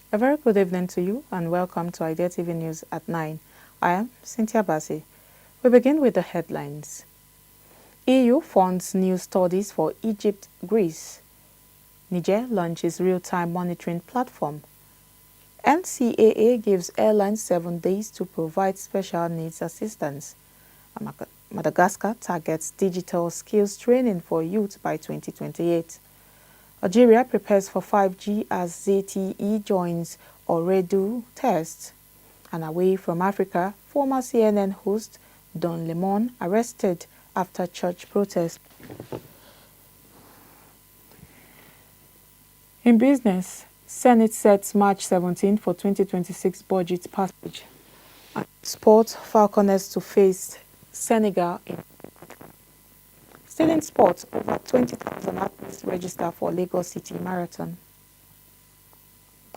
A very good evening to you and welcome to Idea TV News at 9. I am Cynthia Bassi. We begin with the headlines. EU funds new studies for Egypt, Greece. Niger launches real-time monitoring platform. NCAA gives airlines 7 days to provide special needs assistance. Madagascar targets digital skills training for youth by 2028. Algeria prepares for 5G as ZTE joins OOREDOO test. And away from Africa, former CNN host Don Lemon arrested after church protest. In business, Senate sets March 17 for 2026 budget passage. And sport, FALCONETS to face Senegal. Still in sports, over 20,000 athletes register for Lagos City Marathon.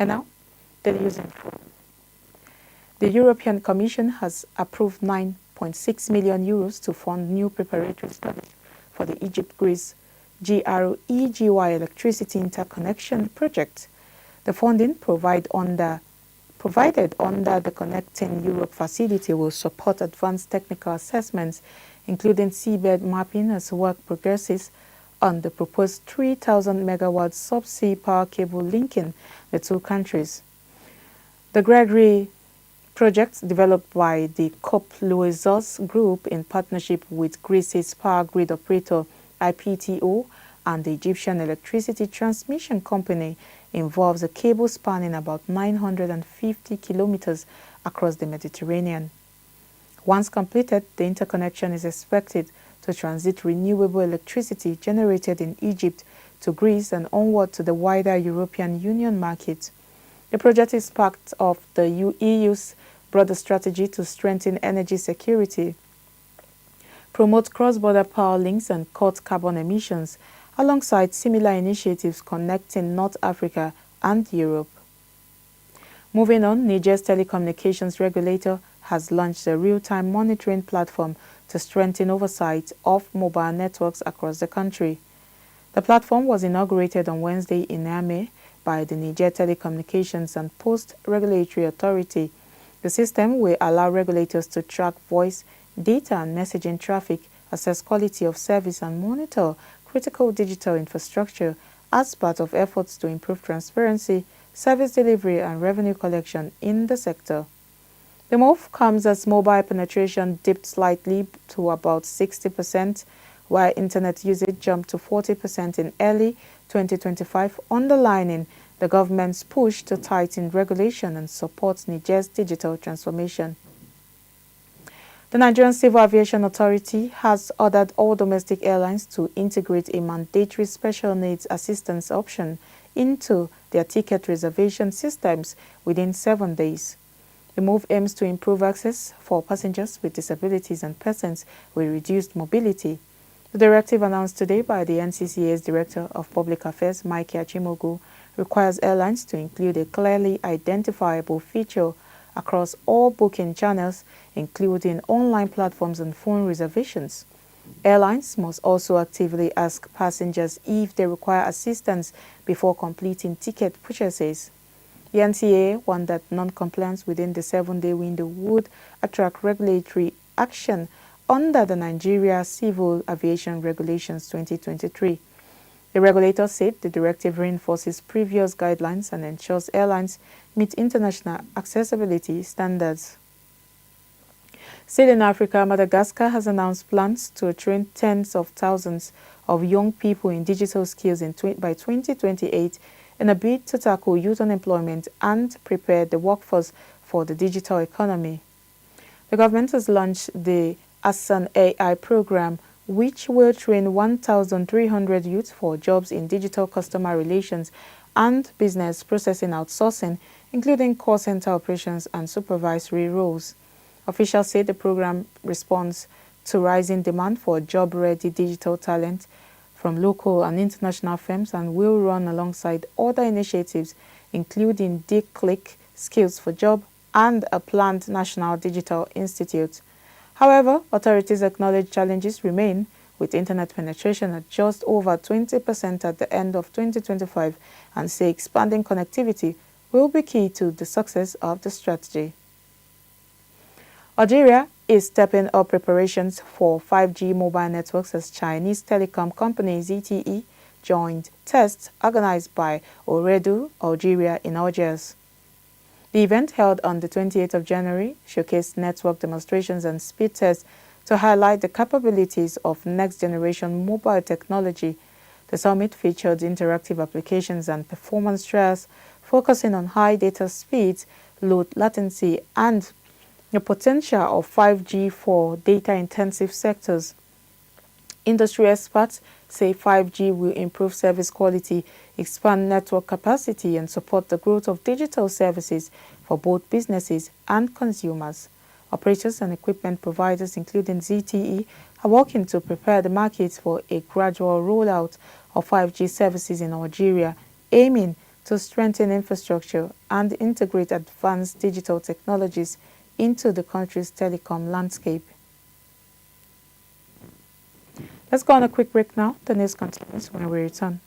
And now, the news info. The European Commission has approved €9.6 million to fund new preparatory studies for the Egypt-Greece GREGY electricity interconnection project. The funding provided under the Connecting Europe facility will support advanced technical assessments, including seabed mapping as work progresses on the proposed 3,000 megawatt subsea power cable linking the two countries. The GREGY project, developed by the COP Group in partnership with Greece's power grid operator IPTO and the Egyptian Electricity Transmission Company, involves a cable spanning about 950 kilometers across the Mediterranean. Once completed, the interconnection is expected to transit renewable electricity generated in Egypt to Greece and onward to the wider European Union market. The project is part of the EU's broader strategy to strengthen energy security, promote cross-border power links and cut carbon emissions, alongside similar initiatives connecting North Africa and Europe. Moving on, Niger's telecommunications regulator has launched a real-time monitoring platform to strengthen oversight of mobile networks across the country. The platform was inaugurated on Wednesday in Niamey by the Niger Telecommunications and Post Regulatory Authority. The system will allow regulators to track voice, data and messaging traffic, assess quality of service and monitor critical digital infrastructure as part of efforts to improve transparency, service delivery and revenue collection in the sector. The move comes as mobile penetration dipped slightly to about 60%, while internet usage jumped to 40% in early 2025, underlining the government's push to tighten regulation and support Niger's digital transformation. The Nigerian Civil Aviation Authority has ordered all domestic airlines to integrate a mandatory special needs assistance option into their ticket reservation systems within 7 days. The move aims to improve access for passengers with disabilities and persons with reduced mobility. The directive announced today by the NCCA's Director of Public Affairs, Mike Achimogu, requires airlines to include a clearly identifiable feature across all booking channels, including online platforms and phone reservations. Airlines must also actively ask passengers if they require assistance before completing ticket purchases. The NCAA warned that non-compliance within the 7-day window would attract regulatory action under the Nigeria Civil Aviation Regulations 2023. The regulator said the directive reinforces previous guidelines and ensures airlines meet international accessibility standards. Still in Africa, Madagascar has announced plans to train tens of thousands of young people in digital skills by 2028 in a bid to tackle youth unemployment and prepare the workforce for the digital economy. The government has launched the ASAN AI program, which will train 1,300 youth for jobs in digital customer relations and business processing outsourcing, including call center operations and supervisory roles. Officials say the program responds to rising demand for job-ready digital talent from local and international firms and will run alongside other initiatives, including D-Click Skills for Job and a planned National Digital Institute. However, authorities acknowledge challenges remain, with internet penetration at just over 20% at the end of 2025, and say expanding connectivity will be key to the success of the strategy. Algeria is stepping up preparations for 5G mobile networks as Chinese telecom company ZTE joined tests organized by OOREDOO, Algeria in Algiers. The event, held on the 28th of January, showcased network demonstrations and speed tests to highlight the capabilities of next-generation mobile technology. The summit featured interactive applications and performance trials, focusing on high data speeds, low latency, and the potential of 5G for data-intensive sectors. Industry experts say 5G will improve service quality, expand network capacity, and support the growth of digital services for both businesses and consumers. Operators and equipment providers, including ZTE, are working to prepare the market for a gradual rollout of 5G services in Algeria, aiming to strengthen infrastructure and integrate advanced digital technologies into the country's telecom landscape. Let's go on a quick break now. The news continues when we return.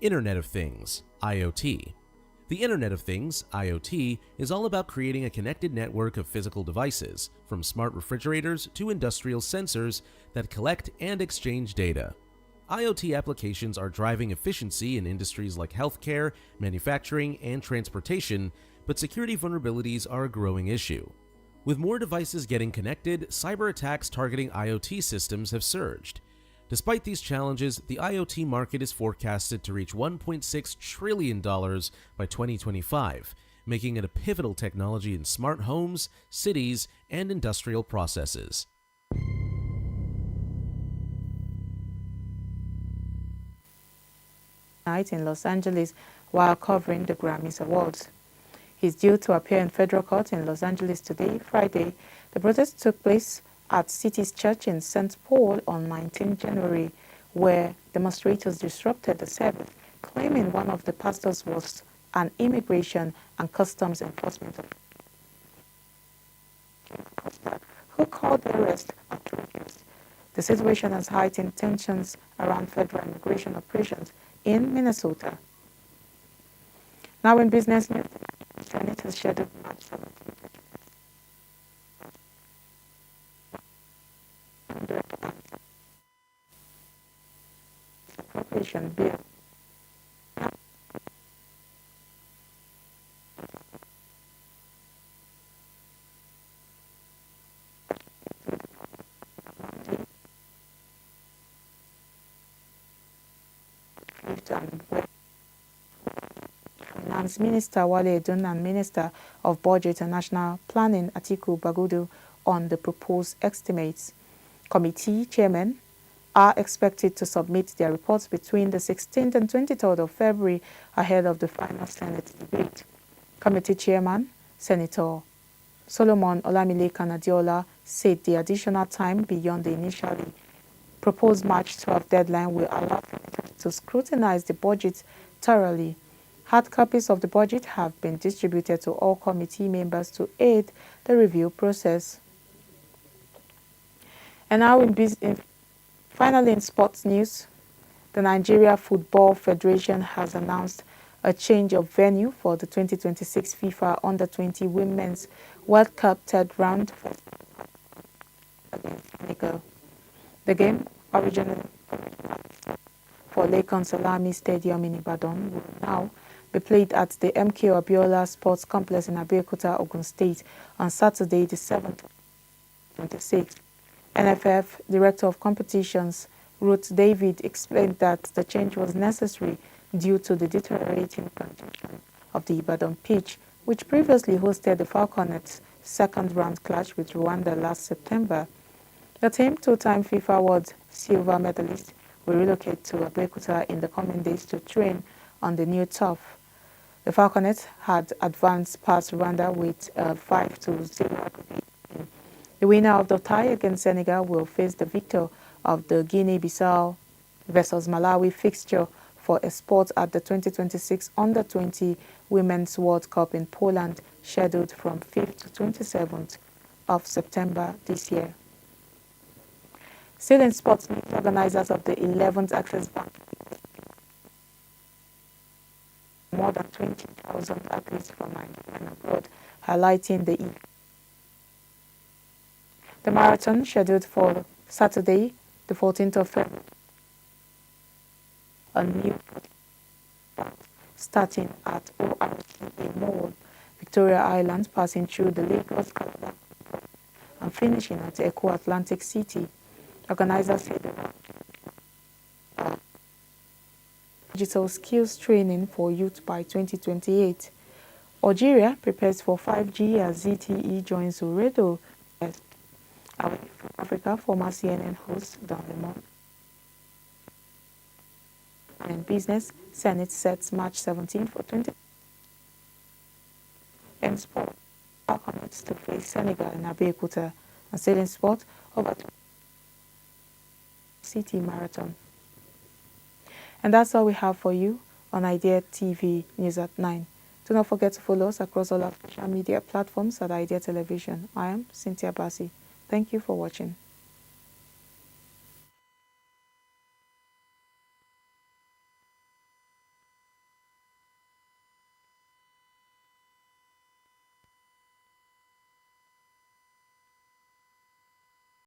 Internet of Things, IoT. The Internet of Things, IoT, is all about creating a connected network of physical devices, from smart refrigerators to industrial sensors that collect and exchange data. IoT applications are driving efficiency in industries like healthcare, manufacturing, and transportation, but security vulnerabilities are a growing issue. With more devices getting connected, cyber attacks targeting IoT systems have surged. Despite these challenges, the IoT market is forecasted to reach $1.6 trillion by 2025, making it a pivotal technology in smart homes, cities, and industrial processes. Night in Los Angeles while covering the Grammys Awards. He's due to appear in federal court in Los Angeles today, Friday. The protest took place at City's Church in St. Paul on 19 January, where demonstrators disrupted the service, claiming one of the pastors was an immigration and customs enforcement officer who called the arrest atrocious. The situation has heightened tensions around federal immigration operations in Minnesota. Now in business news, the Senate has scheduled March 17th appropriation bill. Finance Minister Wale Edun and Minister of Budget and National Planning Atiku Bagudu on the proposed estimates. Committee chairmen are expected to submit their reports between the 16th and 23rd of February ahead of the final Senate debate. Committee chairman, Senator Solomon Olamilekan Adiola, said the additional time beyond the initially proposed March 12 deadline will allow senators to scrutinize the budget thoroughly. Hard copies of the budget have been distributed to all committee members to aid the review process. And now finally in sports news, the Nigeria Football Federation has announced a change of venue for the 2026 FIFA Under-20 Women's World Cup third round against Senegal. The game, originally for Lekan Salami Stadium in Ibadan, will now be played at the MK Abiola Sports Complex in ABEOKUTA, Ogun State on Saturday, the 7th, 26th. NFF Director of Competitions, Ruth David, explained that the change was necessary due to the deteriorating condition of the Ibadan pitch, which previously hosted the FALCONETS' second-round clash with Rwanda last September. The team, two-time FIFA World silver medalist, will relocate to Abeokuta in the coming days to train on the new turf. The Falconets had advanced past Rwanda with a 5-0 defeat. The winner of the tie against Senegal will face the victor of the Guinea-Bissau versus Malawi fixture for a spot at the 2026 Under-20 Women's World Cup in Poland, scheduled from 5th to 27th of September this year. Still in sports news, organizers of the 11th Access Bank more than 20,000 athletes from Nigeria and abroad, highlighting the marathon scheduled for Saturday, the 14th of February. A new starting at OREDOO Mall, Victoria Island, passing through the Lagos Calabar and finishing at Echo Atlantic City. Organizers say the digital skills training for youth by 2028. Algeria prepares for 5G as ZTE joins OOREDOO. Away from Africa, former CNN host Don Lemon. And in business, Senate sets March 17 for 20. In sport, FALCONETS to face Senegal in ABEOKUTA. And still in sport, over City Marathon. And that's all we have for you on Idea TV News at 9. Do not forget to follow us across all our social media platforms at Idea Television. I am Cynthia Bassi. Thank you for watching.